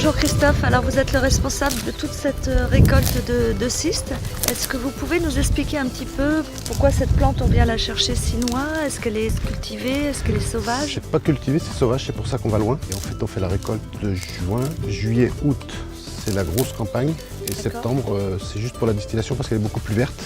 Bonjour Christophe, alors vous êtes le responsable de toute cette récolte de cystes. Est-ce que vous pouvez nous expliquer un petit peu pourquoi cette plante on vient la chercher si loin? Est-ce qu'elle est cultivée? Est-ce qu'elle est sauvage? C'est pas cultivé, c'est sauvage, c'est pour ça qu'on va loin. Et en fait on fait la récolte de juin, juillet, août, c'est la grosse campagne. Et septembre, c'est juste pour la distillation parce qu'elle est beaucoup plus verte.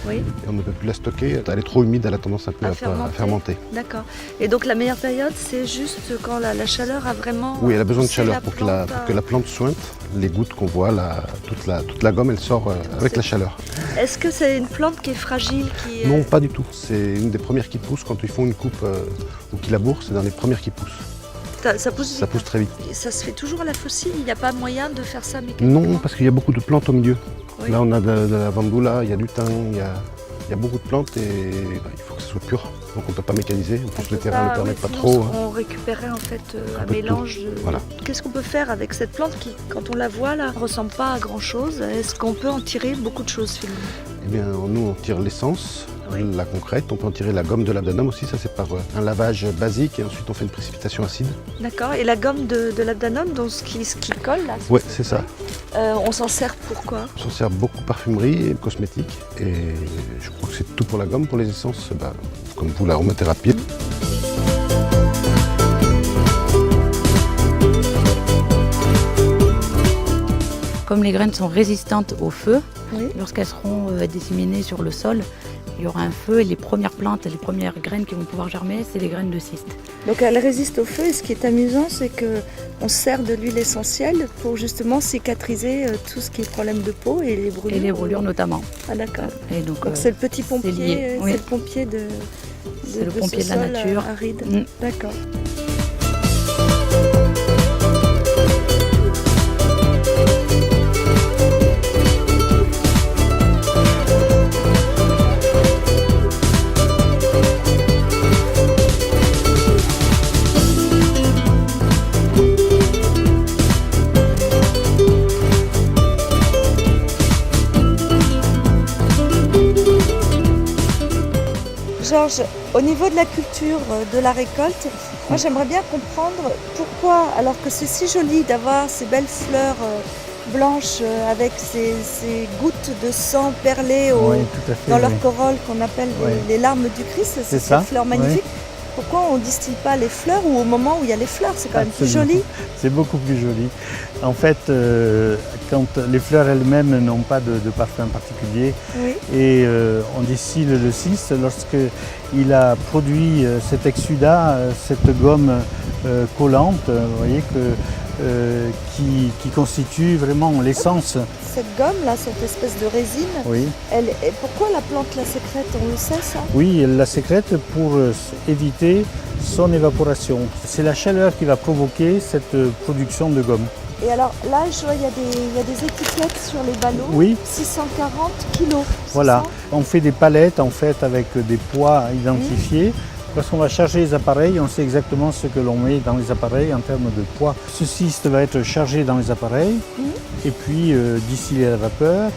Oui. Et on ne peut plus la stocker, elle est trop humide, elle a tendance un peu à fermenter. D'accord. Et donc la meilleure période, c'est juste quand la chaleur a vraiment... Oui, elle a besoin de chaleur pour que la plante sointe. Les gouttes qu'on voit, toute la gomme, elle sort avec la chaleur. Est-ce que c'est une plante qui est fragile Non, pas du tout. C'est une des premières qui pousse. Quand ils font une coupe ou qu'ils labourent, c'est dans les premières qui poussent. Ça pousse très vite. Ça se fait toujours à la faucille? Il n'y a pas moyen de faire ça mécaniquement? Non, parce qu'il y a beaucoup de plantes au milieu. Oui. Là, on a de la vendoula, il y a du thym, il y a beaucoup de plantes et il faut que ce soit pur. Donc on ne peut pas mécaniser. En plus, le terrain ne le permet pas trop. On récupérait en fait un mélange de... Voilà. Qu'est-ce qu'on peut faire avec cette plante qui, quand on la voit là, ne ressemble pas à grand chose? Est-ce qu'on peut en tirer beaucoup de choses finalement? Eh bien, nous, on tire l'essence, oui, la concrète. On peut en tirer la gomme de labdanum aussi. Ça, c'est par un lavage basique et ensuite on fait une précipitation acide. D'accord. Et la gomme de labdanum, donc ce qui colle là? Oui, c'est ça. On s'en sert pour quoi? On s'en sert beaucoup parfumerie et cosmétique. Et je crois que c'est tout pour la gomme. Pour les essences, comme vous, l'aromathérapie. Comme les graines sont résistantes au feu, oui, lorsqu'elles seront disséminées sur le sol, il y aura un feu et les premières plantes, les premières graines qui vont pouvoir germer, c'est les graines de cyste. Donc elle résiste au feu et ce qui est amusant, c'est qu'on sert de l'huile essentielle pour justement cicatriser tout ce qui est problème de peau et les brûlures. Et les brûlures notamment. Ah d'accord. Et donc c'est le petit pompier, oui, c'est le pompier de la nature. Aride. D'accord. Georges, au niveau de la culture, de la récolte, moi j'aimerais bien comprendre pourquoi, alors que c'est si joli d'avoir ces belles fleurs blanches avec ces gouttes de sang perlées dans leur corolle qu'on appelle les larmes du Christ, c'est ces fleurs magnifiques. Oui. Pourquoi on ne distille pas les fleurs ou au moment où il y a les fleurs? C'est quand même plus joli. C'est beaucoup plus joli. En fait, quand les fleurs elles-mêmes n'ont pas de parfum particulier, oui, et on distille le cyste lorsqu'il a produit cet exsudat, cette gomme collante, vous voyez, qui constitue vraiment l'essence. Cette gomme-là, cette espèce de résine, oui, pourquoi la plante la sécrète? On le sait ça? Oui, elle la sécrète pour éviter son évaporation. C'est la chaleur qui va provoquer cette production de gomme. Et alors là, je vois, il y a des étiquettes sur les ballots, oui, 640 kilos. Voilà, on fait des palettes en fait avec des poids identifiés. Lorsqu'on va charger les appareils, on sait exactement ce que l'on met dans les appareils en termes de poids. Ce cyste va être chargé dans les appareils et puis distillé à la vapeur.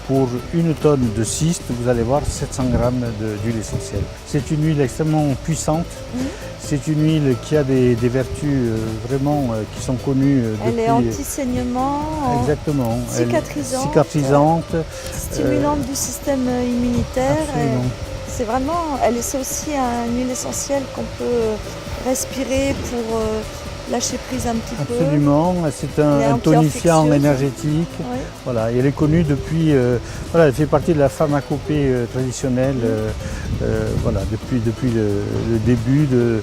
Pour 1 tonne de cyste, vous allez voir 700 grammes d'huile essentielle. C'est une huile extrêmement puissante. C'est une huile qui a des vertus vraiment qui sont connues depuis... Elle est anti-saignement, exactement, cicatrisante, stimulante du système immunitaire. C'est vraiment, c'est aussi une huile essentielle qu'on peut respirer pour lâcher prise un petit peu. Absolument, c'est un tonifiant énergétique. Oui. Voilà, et elle est connue depuis, elle fait partie de la pharmacopée traditionnelle, voilà, depuis le début de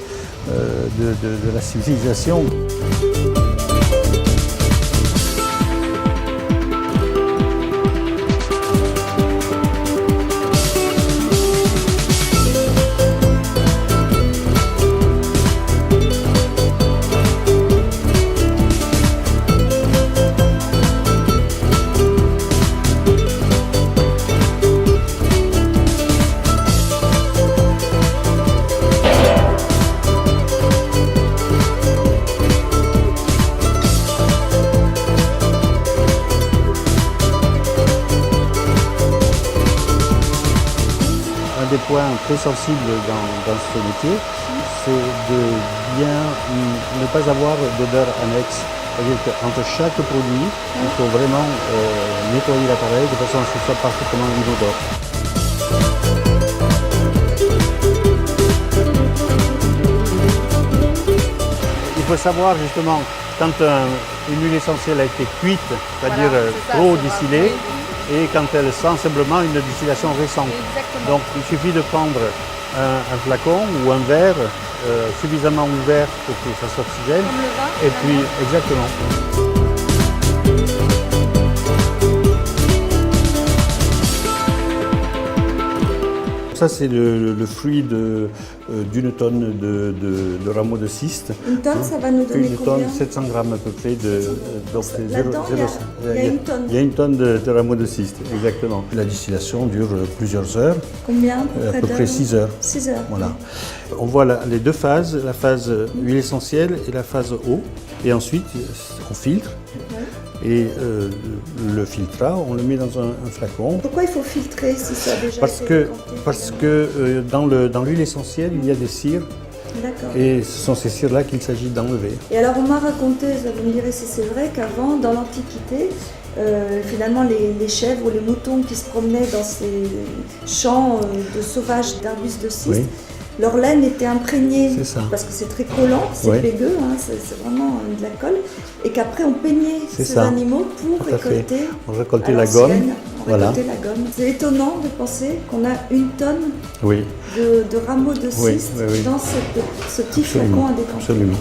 la civilisation. Des points très sensibles dans ce métier, c'est de bien ne pas avoir d'odeur annexe C'est-à-dire qu'entre chaque produit, il faut vraiment nettoyer l'appareil de façon à ce que ce soit parfaitement inodore. Il faut savoir justement quand une huile essentielle a été cuite, c'est-à-dire trop distillée, et quand elle sent simplement une distillation récente. Exactement. Donc il suffit de prendre un flacon ou un verre suffisamment ouvert pour que ça s'oxygène. Comme le vin, Et puis, exactement. Ça, c'est le fruit d'une tonne de rameaux de cyste. Une tonne, ça va nous donner Une combien? tonne, 700 grammes à peu près. Donc c'est Là-dedans, il y a une tonne. Il y a une tonne de rameaux de cyste, exactement. La distillation dure plusieurs heures, Combien à peu près 6 heures. 6 heures. Voilà. On voit les deux phases, la phase huile essentielle et la phase eau. Et ensuite, on filtre. Et le filtrat, on le met dans un flacon. Pourquoi il faut filtrer si ça a déjà Parce été que, décanté? parce que dans l'huile essentielle, il y a des cires. D'accord. Et ce sont ces cires-là qu'il s'agit d'enlever. Et alors on m'a raconté, vous me direz si c'est vrai, qu'avant, dans l'Antiquité, finalement les chèvres ou les moutons qui se promenaient dans ces champs de sauvages d'arbustes de cyste, Oui. leur laine était imprégnée, C'est ça. parce que c'est très collant, c'est Ouais. pégueux, hein, c'est vraiment de la colle, et qu'après on peignait C'est ces ça. animaux pour Tout à fait. récolter, On récoltait à la l'ancienne, gomme. on Voilà. récoltait la gomme. C'est étonnant de penser qu'on a une tonne Oui, de rameaux de Oui, cyste oui, oui. dans ce petit absolument. flacon à décanter. Absolument.